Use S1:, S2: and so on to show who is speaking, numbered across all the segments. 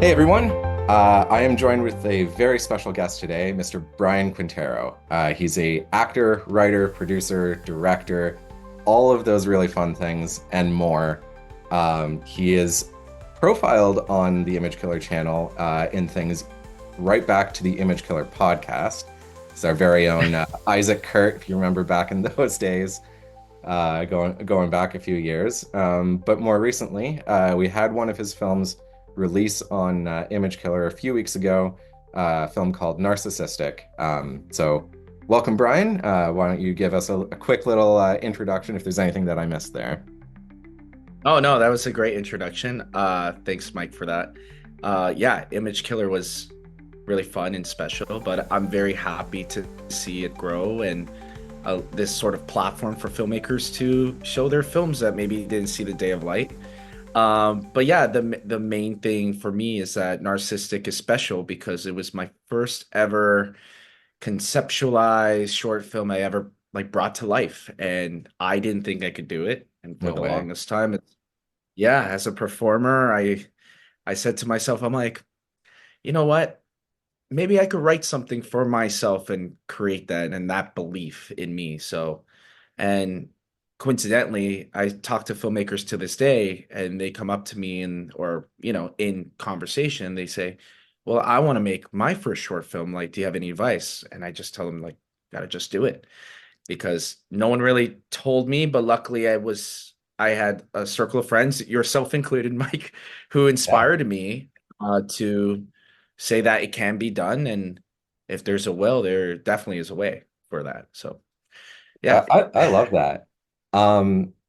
S1: Hey everyone, I am joined with a very special guest today, Mr. Brian Quintero. He's a actor, writer, producer, director, all of those really fun things and more. He is profiled on the Image Killer channel in things right back to the Image Killer podcast. It's our very own Isaac Kurt, if you remember back in those days, going back a few years. But more recently, we had one of his films release on Image Killer a few weeks ago, a film called Narcissistic. So, welcome, Brian. Why don't you give us a quick little introduction if there's anything that I missed there?
S2: Oh no, that was a great introduction. Thanks, Mike, for that. Yeah, Image Killer was really fun and special, but I'm very happy to see it grow and this sort of platform for filmmakers to show their films that maybe didn't see the day of light. But yeah, the main thing for me is that Narcissistic is special because it was my first ever conceptualized short film I ever like brought to life, and I didn't think I could do it. And for
S1: No
S2: the
S1: way.
S2: longest time, yeah, as a performer, I said to myself, I'm like, you know what? Maybe I could write something for myself and create that and that belief in me. So, and coincidentally, I talk to filmmakers to this day and they come up to me and or, in conversation, they say, "Well, I want to make my first short film. Like, do you have any advice?" And I just tell them like, "Gotta just do it." Because no one really told me, but luckily I had a circle of friends, yourself included, Mike, who
S1: Yeah.
S2: inspired me to say that it can be done, and if there's a will, there definitely is a way for that. So yeah.
S1: I love that.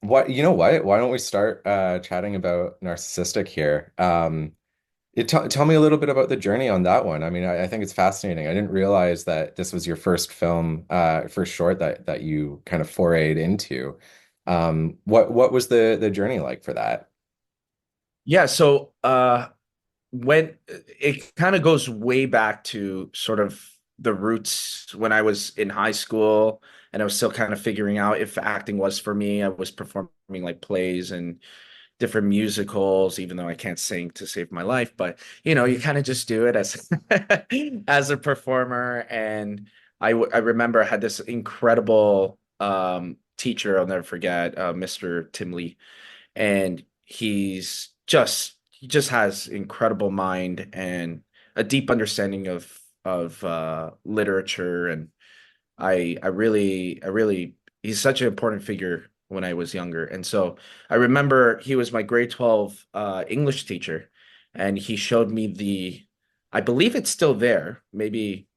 S1: What you know what? Why don't we start chatting about Narcissistic here? Tell me a little bit about the journey on that one. I mean, I think it's fascinating. I didn't realize that this was your first film, first short that you kind of forayed into. What was the journey like for that?
S2: Yeah, so when it kind of goes way back to sort of the roots when I was in high school and I was still kind of figuring out if acting was for me. I was performing like plays and different musicals, even though I can't sing to save my life, but you kind of just do it as as a performer. And I remember I had this incredible teacher I'll never forget, Mr. Tim Lee, and he just has incredible mind and a deep understanding of literature. And I really he's such an important figure when I was younger. And so I remember he was my grade 12 English teacher, and he showed me I believe it's still there. Maybe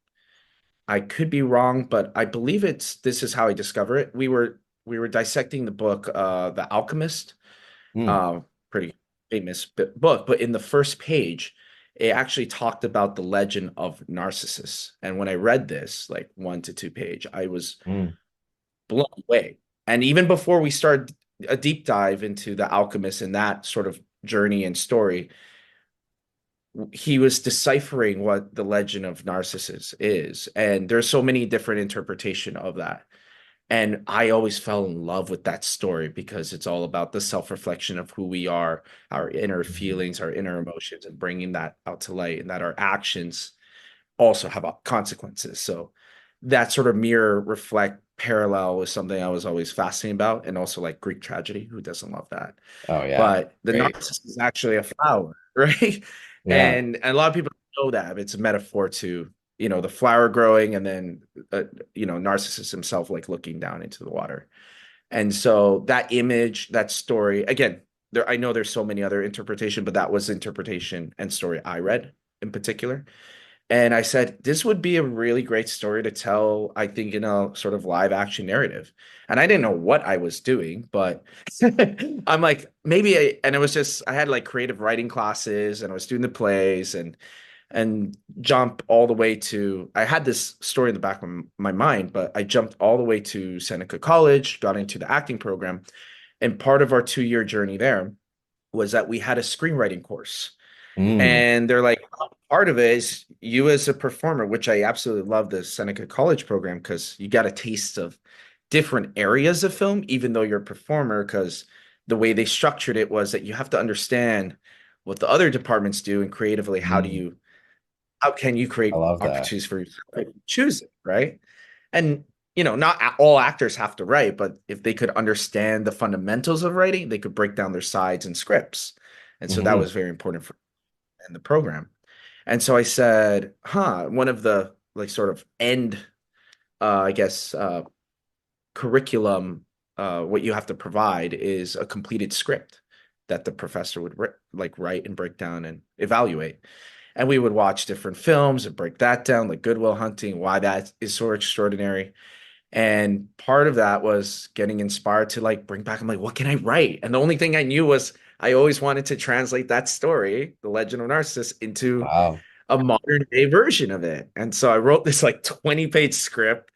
S2: I could be wrong, but I believe this is how I discover it. We were dissecting the book The Alchemist,
S1: Hmm.
S2: pretty famous book, but in the first page, it actually talked about the legend of Narcissus. And when I read this, like 1 to 2 page, I was
S1: Hmm.
S2: blown away. And even before we started a deep dive into the alchemist and that sort of journey and story, he was deciphering what the legend of Narcissus is. And there's so many different interpretation of that. And I always fell in love with that story because it's all about the self-reflection of who we are, our inner feelings, our inner emotions, and bringing that out to light, and that our actions also have consequences. So that sort of mirror, reflect, parallel was something I was always fascinated about, and also like Greek tragedy. Who doesn't love that?
S1: Oh yeah.
S2: But the
S1: Great.
S2: narcissus is actually a flower, right?
S1: Yeah.
S2: And a lot of people don't know that it's a metaphor to the flower growing, and then Narcissus himself like looking down into the water. And so that image, that story, again, I know there's so many other interpretation, but that was the interpretation and story I read in particular. And I said, this would be a really great story to tell, I think, in a sort of live action narrative. And I didn't know what I was doing, but I'm like, and it was just, I had like creative writing classes and I was doing the plays and jump all the way to, I had this story in the back of my mind, but I jumped all the way to Seneca College, got into the acting program. And part of our 2 year journey there was that we had a screenwriting course.
S1: Mm.
S2: And they're like, "Oh, part of it is you as a performer," which I absolutely love the Seneca College program because you got a taste of different areas of film, even though you're a performer, because the way they structured it was that you have to understand what the other departments do, and creatively,
S1: Mm,
S2: how can you
S1: I
S2: create
S1: love that.
S2: opportunities for yourself? Like, choose it, right? And not all actors have to write, but if they could understand the fundamentals of writing, they could break down their sides and scripts. And so that
S1: Hmm.
S2: was very important for in the program. And so I said, one of the like sort of end, I guess, curriculum, what you have to provide is a completed script that the professor would like write and break down and evaluate. And we would watch different films and break that down, like Good Will Hunting, why that is so extraordinary. And part of that was getting inspired to like bring back, I'm like, what can I write? And the only thing I knew was I always wanted to translate that story, The Legend of Narcissus, into
S1: Wow.
S2: a modern day version of it. And so I wrote this like 20-page script.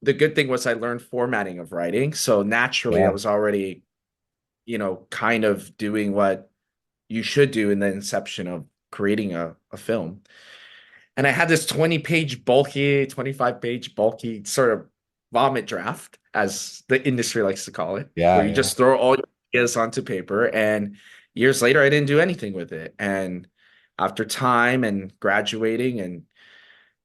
S2: The good thing was I learned formatting of writing. So naturally I
S1: Yeah.
S2: was already, kind of doing what you should do in the inception of creating a film. And I had this 20-page bulky, 25-page bulky sort of vomit draft, as the industry likes to call it,
S1: Yeah.
S2: where you
S1: Yeah.
S2: just throw all your ideas onto paper. And years later, I didn't do anything with it. And after time and graduating and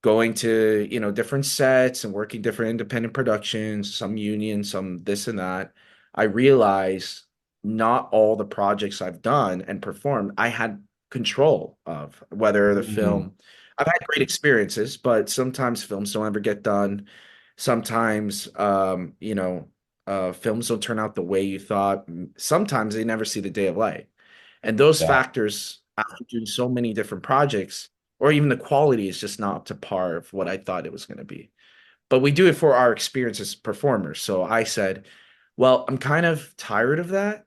S2: going to, different sets and working different independent productions, some union, some this and that, I realized not all the projects I've done and performed, I had control of whether the
S1: Mm,
S2: film, I've had great experiences, but sometimes films don't ever get done. Sometimes, films don't turn out the way you thought. Sometimes they never see the day of light. And those
S1: yeah.
S2: factors, after doing so many different projects, or even the quality is just not up to par of what I thought it was going to be. But we do it for our experience as performers. So I said, well, I'm kind of tired of that.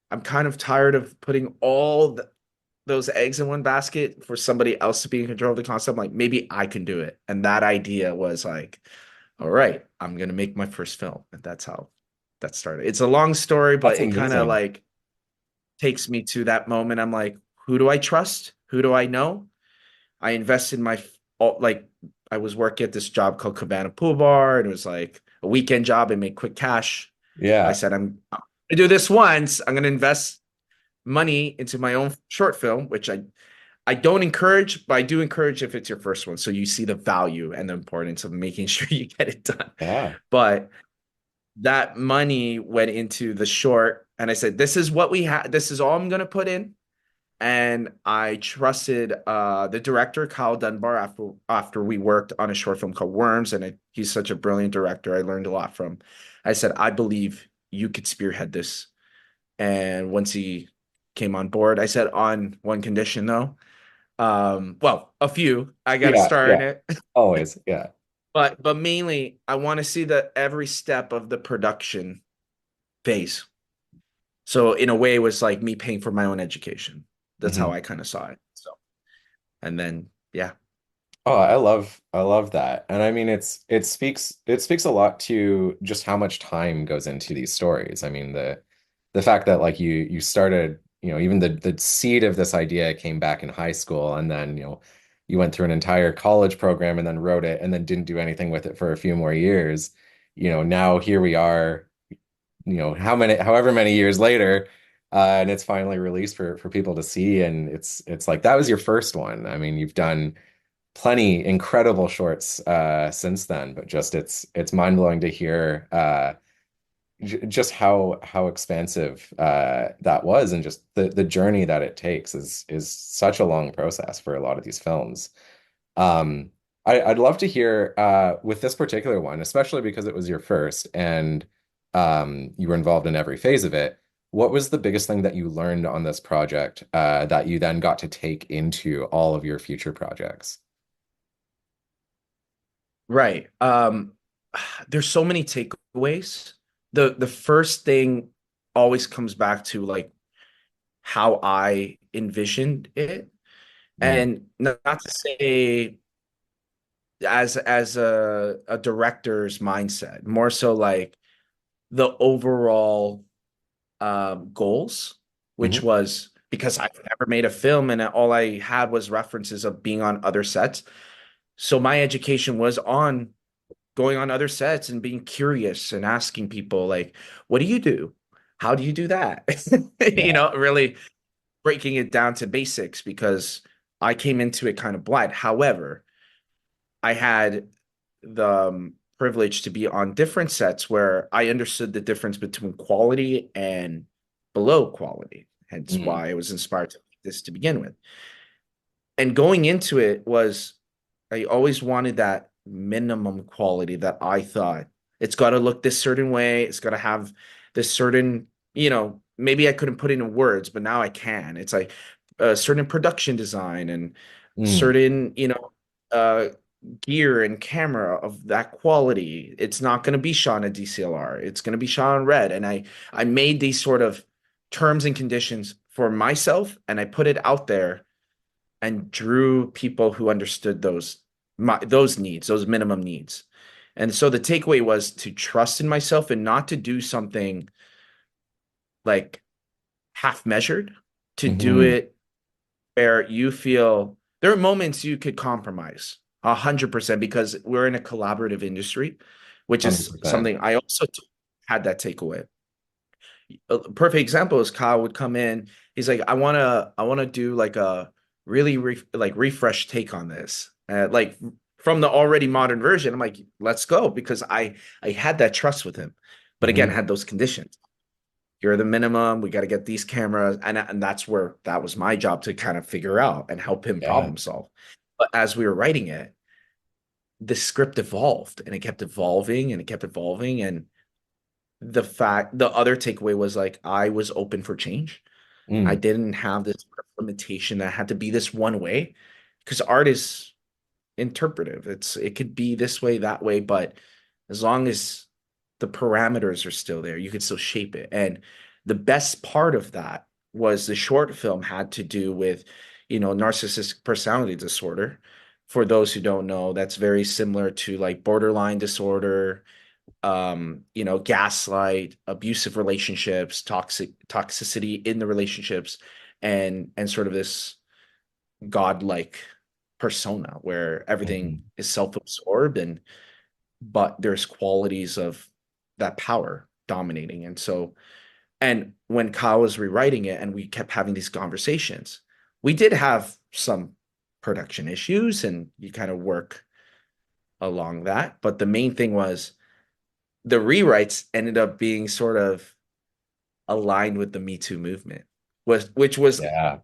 S2: I'm kind of tired of putting those eggs in one basket for somebody else to be in control of the concept. Like maybe I can do it. And that idea was like, all right, I'm going to make my first film. And that's how that started. It's a long story, but
S1: That's
S2: it kind of
S1: amazing.
S2: like takes me to that moment. I'm like, who do I trust? Who do I know? I invested like I was working at this job called Cabana Pool Bar, and it was like a weekend job and make quick cash. I
S1: Yeah.
S2: said, I'm gonna do this once. I'm gonna invest money into my own short film, which I don't encourage, but I do encourage if it's your first one. So you see the value and the importance of making sure you get it done.
S1: Yeah.
S2: But that money went into the short, and I said, this is what we have, this is all I'm gonna put in. And I trusted the director, Kyle Dunbar, after we worked on a short film called Worms, and he's such a brilliant director. I learned a lot from. I said, I believe you could spearhead this. And once he came on board, I said, on one condition though. Well, a few. I got to
S1: Yeah.
S2: star in
S1: Yeah.
S2: it,
S1: Always. Yeah.
S2: but mainly, I want to see the every step of the production phase. So in a way, it was like me paying for my own education. That's how
S1: Hmm.
S2: I kind of saw it. So, and then yeah.
S1: Oh, I love that. And I mean it speaks a lot to just how much time goes into these stories. I mean the fact that like you started, even the seed of this idea came back in high school and then, you went through an entire college program and then wrote it and then didn't do anything with it for a few more years. Now here we are, however many years later, and it's finally released for people to see and it's like that was your first one. I mean, you've done plenty incredible shorts since then, but just it's mind-blowing to hear just how expansive that was and just the journey that it takes is such a long process for a lot of these films. Um, I'd love to hear with this particular one, especially because it was your first and you were involved in every phase of it. What was the biggest thing that you learned on this project that you then got to take into all of your future projects?
S2: Right. There's so many takeaways. The first thing always comes back to like how I envisioned it.
S1: Mm,
S2: And not to say as a director's mindset, more so like the overall goals, which
S1: mhm.
S2: was because I've never made a film and all I had was references of being on other sets. So my education was on going on other sets and being curious and asking people like, what do you do? How do you do that?
S1: Yeah.
S2: Really breaking it down to basics because I came into it kind of blind. However, I had the privilege to be on different sets where I understood the difference between quality and below quality. Hence
S1: Mm,
S2: why I was inspired to make this to begin with. And going into it was I always wanted that minimum quality that I thought it's got to look this certain way. It's got to have this certain, maybe I couldn't put it in words, but now I can. It's like a certain production design and
S1: mm,
S2: certain, uh, gear and camera of that quality. It's not going to be shot on a DCLR. It's going to be shot on red. And I made these sort of terms and conditions for myself, and I put it out there and drew people who understood those needs, those minimum needs. And so the takeaway was to trust in myself and not to do something like half measured, to do
S1: mm-hmm,
S2: it where you feel there are moments you could compromise 100% because we're in a collaborative industry, which is
S1: 100%.
S2: something I also had that takeaway. A perfect example is Kyle would come in. He's like, I want to do like a really like refresh take on this, like from the already modern version. I'm like, let's go because I had that trust with him, but again,
S1: Mm-hmm.
S2: had those conditions. You're the minimum. We got to get these cameras, and that's where that was my job to kind of figure out and help him
S1: Yeah.
S2: problem solve. But as we were writing it, the script evolved and it kept evolving and it kept evolving and the other takeaway was like I was open for change. I
S1: Mm,
S2: didn't have this limitation that had to be this one way because art is interpretive. It could be this way, that way, but as long as the parameters are still there, you could still shape it. And the best part of that was the short film had to do with, narcissistic personality disorder. For those who don't know, that's very similar to like borderline disorder, gaslight, abusive relationships, toxicity in the relationships, and sort of this godlike persona where everything
S1: mhm.
S2: is self-absorbed but there's qualities of that power dominating. And when Kyle was rewriting it and we kept having these conversations, we did have some production issues and you kind of work along that. But the main thing was the rewrites ended up being sort of aligned with the Me Too movement, which was
S1: Yeah.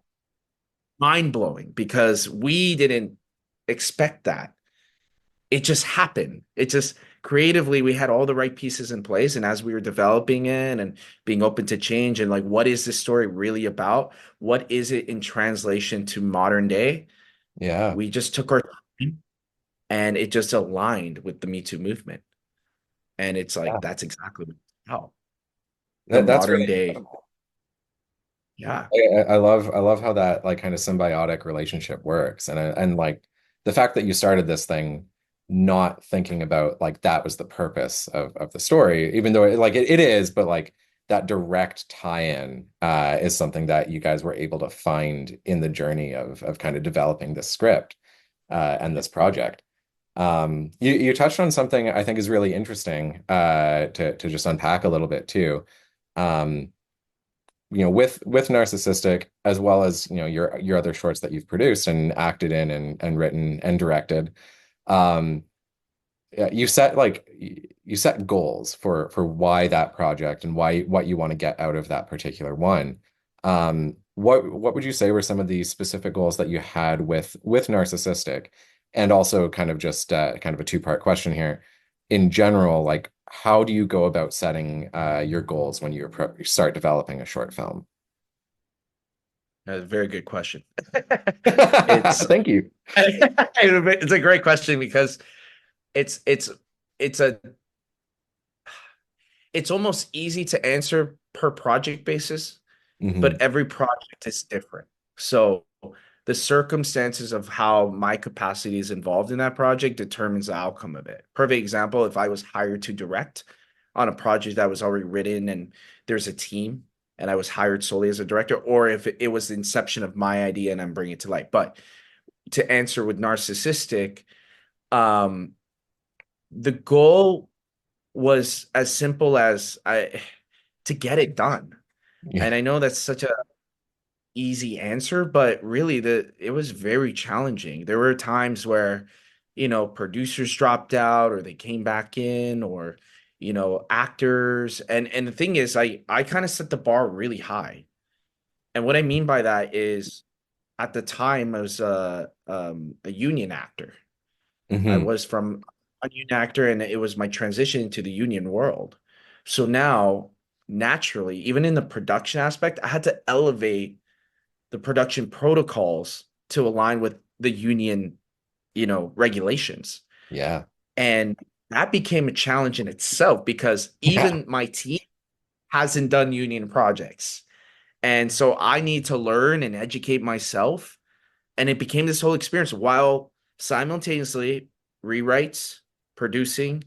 S2: mind blowing because we didn't expect that. It just happened. It just creatively we had all the right pieces in place, and as we were developing it and being open to change and like, what is this story really about? What is it in translation to modern day?
S1: Yeah.
S2: We just took our time, and it just aligned with the Me Too movement. And it's
S1: Yeah.
S2: like that's exactly how the
S1: That's
S2: modern
S1: really
S2: day.
S1: incredible.
S2: Yeah.
S1: I love how that like kind of symbiotic relationship works. And like the fact that you started this thing not thinking about like that was the purpose of the story, even though it is, but like that direct tie-in is something that you guys were able to find in the journey of kind of developing this script and this project. You touched on something I think is really interesting to just unpack a little bit too. Um, with Narcissistic, as well as your other shorts that you've produced and acted in and written and directed. um yeah, you set goals for why that project and why what you want to get out of that particular one. What would you say were some of the specific goals that you had with Narcissistic, and also kind of just kind of a two-part question here in general, like how do you go about setting your goals when you start developing a short film?
S2: That's a very good question. It's
S1: Thank you.
S2: it's a great question because it's it's it's a it's almost easy to answer per project basis,
S1: Hmm.
S2: but every project is different. So the circumstances of how my capacity is involved in that project determines the outcome of it. Perfect example, if I was hired to direct on a project that was already written and there's a team and I was hired solely as a director, or if it was the inception of my idea and I'm bringing it to life. But to answer with narcissistic, um, the goal was as simple as I to get it done.
S1: Yeah.
S2: And I know that's such a easy answer, but really it was very challenging. There were times where, producers dropped out or they came back in, or, actors. And the thing is, I kind of set the bar really high. And what I mean by that is at the time I was a union actor. I
S1: Hmm.
S2: was from a union actor, and it was my transition into the union world. So now, naturally, even in the production aspect, I had to elevate the production protocols to align with the union, regulations.
S1: Yeah.
S2: And that became a challenge in itself because
S1: Yeah.
S2: even my team hasn't done union projects. And so I need to learn and educate myself. And it became this whole experience while simultaneously rewrites, producing,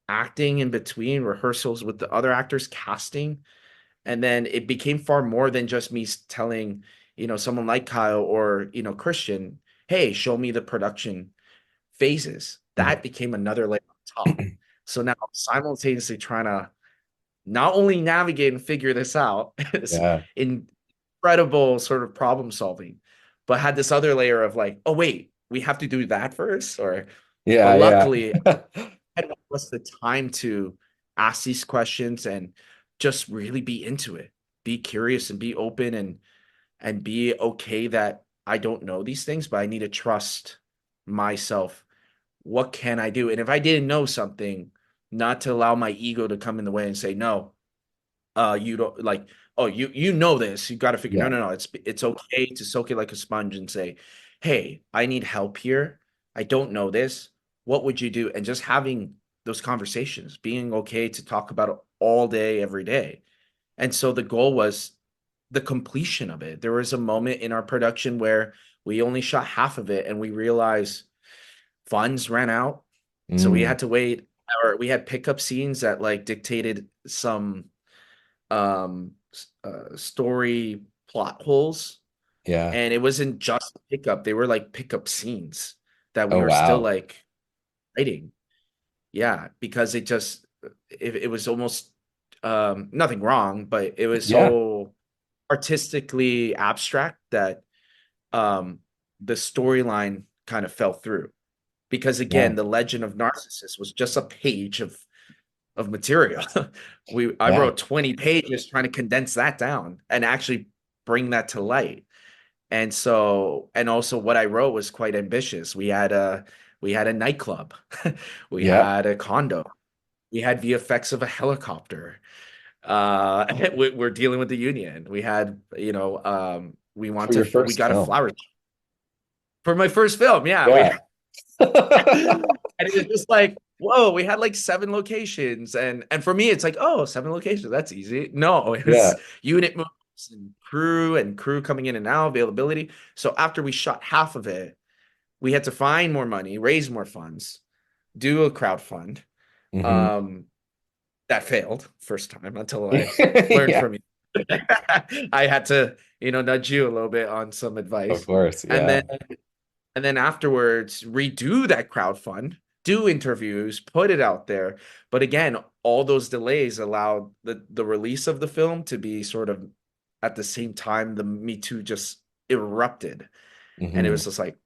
S2: acting in between, rehearsals with the other actors, casting. And then it became far more than just me telling, someone like Kyle or, Christian, hey, show me the production phases. That became another layer on top. So now I'm simultaneously trying to not only navigate and figure this out, this
S1: Yeah.
S2: incredible sort of problem solving, but had this other layer of like, oh, wait, we have to do that first. But
S1: Yeah.
S2: luckily,
S1: Yeah.
S2: I had was the time to ask these questions and just really be into it, be curious and be open, and be okay that I don't know these things, but I need to trust myself. What can I do? And if I didn't know something, not to allow my ego to come in the way and say, no, you don't like, oh, you know this. You got to figure, no,
S1: Yeah.
S2: no, no. It's okay to soak it like a sponge and say, hey, I need help here. I don't know this. What would you do? And just having those conversations, being okay to talk about it all day, every day. And so the goal was the completion of it. There was a moment in our production where we only shot half of it and we realized funds ran out. So we
S1: Mm.
S2: had to wait, or we had pickup scenes that like dictated some story plot holes.
S1: Yeah.
S2: And it wasn't just pickup, they were like pickup scenes that we
S1: Oh,
S2: were still
S1: wow.
S2: like writing. Yeah, because it was almost nothing wrong, but it was
S1: Yeah.
S2: so artistically abstract that um the storyline kind of fell through. Because
S1: Yeah.
S2: again, the legend of Narcissus was just a page of material. I
S1: Yeah.
S2: wrote 20 pages trying to condense that down and actually bring that to light. And so, and also what I wrote was quite ambitious. We had a nightclub. We
S1: Yeah.
S2: had a condo. We had VFX of a helicopter. We're dealing with the union. We had,
S1: For your
S2: we
S1: first
S2: got a
S1: film.
S2: flower for my first film. Yeah, we
S1: Yeah.
S2: and it was just like, whoa, we had like 7 locations. And for me, it's like, oh, 7 locations, that's easy. No, it was
S1: Yeah.
S2: unit moves and crew coming in and out, availability. So after we shot half of it, we had to find more money, raise more funds, do a crowd fund.
S1: Hmm.
S2: Um, that failed first time until I learned
S1: Yeah.
S2: from you. I had to, nudge you a little bit on some
S1: Of
S2: advice.
S1: course.
S2: And
S1: Yeah.
S2: then afterwards redo that crowd fund, do interviews, put it out there. But again, all those delays allowed the release of the film to be sort of at the same time the Me Too just erupted. And it
S1: Hmm.
S2: was just like,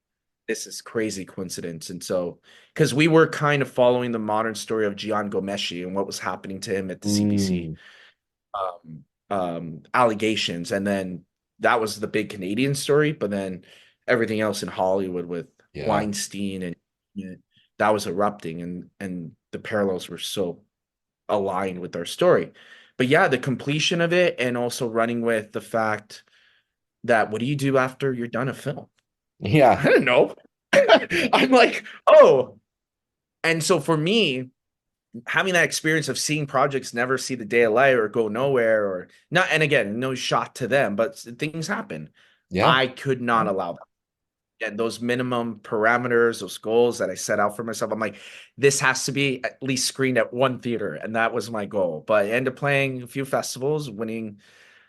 S2: this is crazy coincidence. And so, because we were kind of following the modern story of Gian Gomeshi and what was happening to him at the CBC
S1: Mm.
S2: allegations. And then that was the big Canadian story. But then everything else in Hollywood with
S1: Yeah.
S2: Weinstein and that was erupting, and the parallels were so aligned with our story. But yeah, the completion of it, and also running with the fact that what do you do after you're done a film?
S1: Yeah.
S2: I don't know. I'm like, oh. And so for me, having that experience of seeing projects never see the day of light or go nowhere or not, and again, no shot to them, but things happen.
S1: Yeah.
S2: I could not allow that. And those minimum parameters, those goals that I set out for myself, I'm like, this has to be at least screened at one theater. And that was my goal. But I ended up playing a few festivals, winning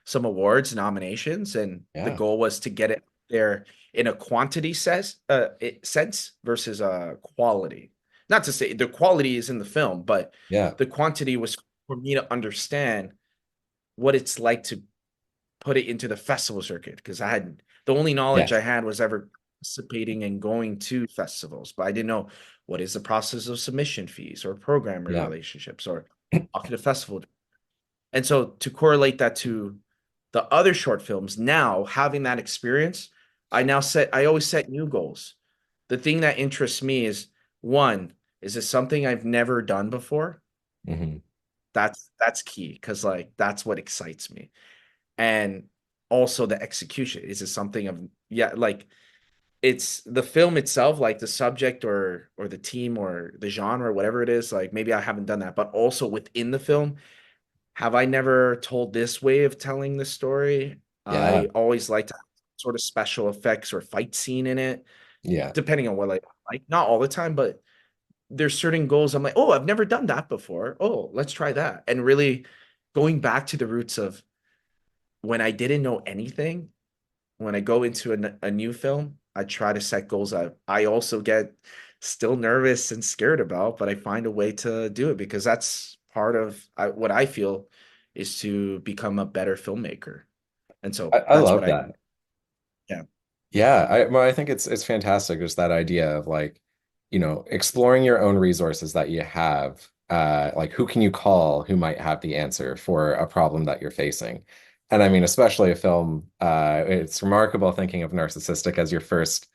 S2: some awards, nominations, and the
S1: Yeah.
S2: goal was to get it there in a quantity sense versus a quality. Not to say the quality is in the film, but
S1: Yeah.
S2: the quantity was for me to understand what it's like to put it into the festival circuit because I had the only knowledge
S1: Yes.
S2: I had was ever participating and going to festivals, but I didn't know what is the process of submission fees or programmer
S1: Yeah.
S2: relationships or talking to festival. And so to correlate that to the other short films, now having that experience, I always set new goals. The thing that interests me is one, is it something I've never done before?
S1: Hmm.
S2: That's key because like that's what excites me. And also the execution. Is it something of yeah, like it's the film itself, like the subject or the team or the genre, whatever it is, like maybe I haven't done that, but also within the film, have I never told this way of telling the story?
S1: Yeah.
S2: I always like to have sort of special effects or fight scene in it,
S1: Yeah.
S2: depending on what I like. Not all the time, but there's certain goals I'm like, oh, I've never done that before. Oh, let's try that. And really going back to the roots of when I didn't know anything, when I go into a new film, I try to set goals I also get still nervous and scared about, but I find a way to do it because that's part of what I feel is to become a better filmmaker. And so
S1: I
S2: that's what
S1: love
S2: I,
S1: that.
S2: yeah.
S1: Yeah, well, I think it's fantastic. Just that idea of like, exploring your own resources that you have. Like who can you call who might have the answer for a problem that you're facing? And I mean, especially a film, it's remarkable thinking of Narcissistic as your first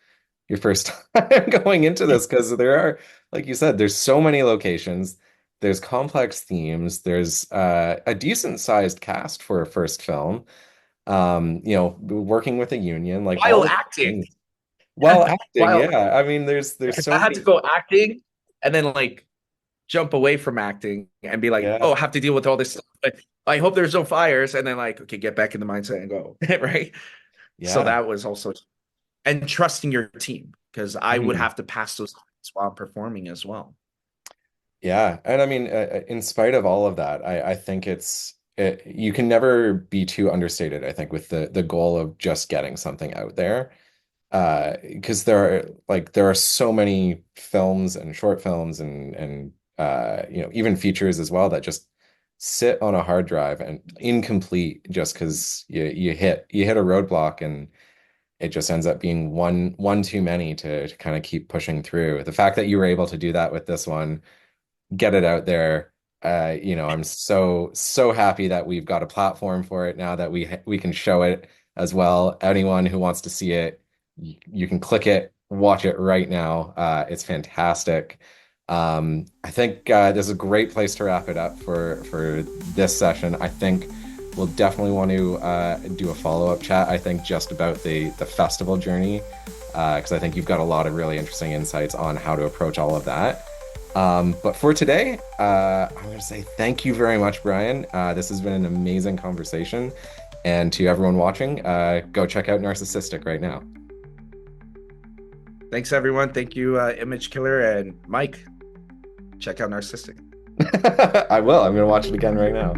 S1: time going into this because there are, like you said, there's so many locations, there's complex themes, there's a decent sized cast for a first film. Working with a union, like all
S2: While
S1: of the
S2: acting,
S1: things. While acting,
S2: while
S1: yeah. I mean, there's so
S2: I had to
S1: many.
S2: go acting and then like jump away from acting and be like, oh,
S1: Yeah,
S2: I have to deal with all this stuff. But I hope there's no fires. And then like, okay, get back in the mindset and go. Right. So
S1: yeah.
S2: that was also and trusting your team because I would
S1: Mhm.
S2: have to pass those lines while performing as well.
S1: Yeah, and I mean, in spite of all of that, I think you can never be too understated, I think, with the goal of just getting something out there. Because there are so many films and short films and even features as well that just sit on a hard drive and incomplete just because you hit a roadblock and it just ends up being one too many to kind of keep pushing through. The fact that you were able to do that with this one, get it out there. I'm so happy that we've got a platform for it now that we can show it as well. Anyone who wants to see it, you can click it, watch it right now. It's fantastic. I think this is a great place to wrap it up for this session. I think we'll definitely want to do a follow-up chat. I think just about the festival journey, because I think you've got a lot of really interesting insights on how to approach all of that. But for today, I'm going to say thank you very much, Brian. This has been an amazing conversation. And to everyone watching, go check out Narcissistic right now.
S2: Thanks, everyone. Thank you, Image Killer and Mike. Check out Narcissistic.
S1: I will. I'm going to watch it again right now.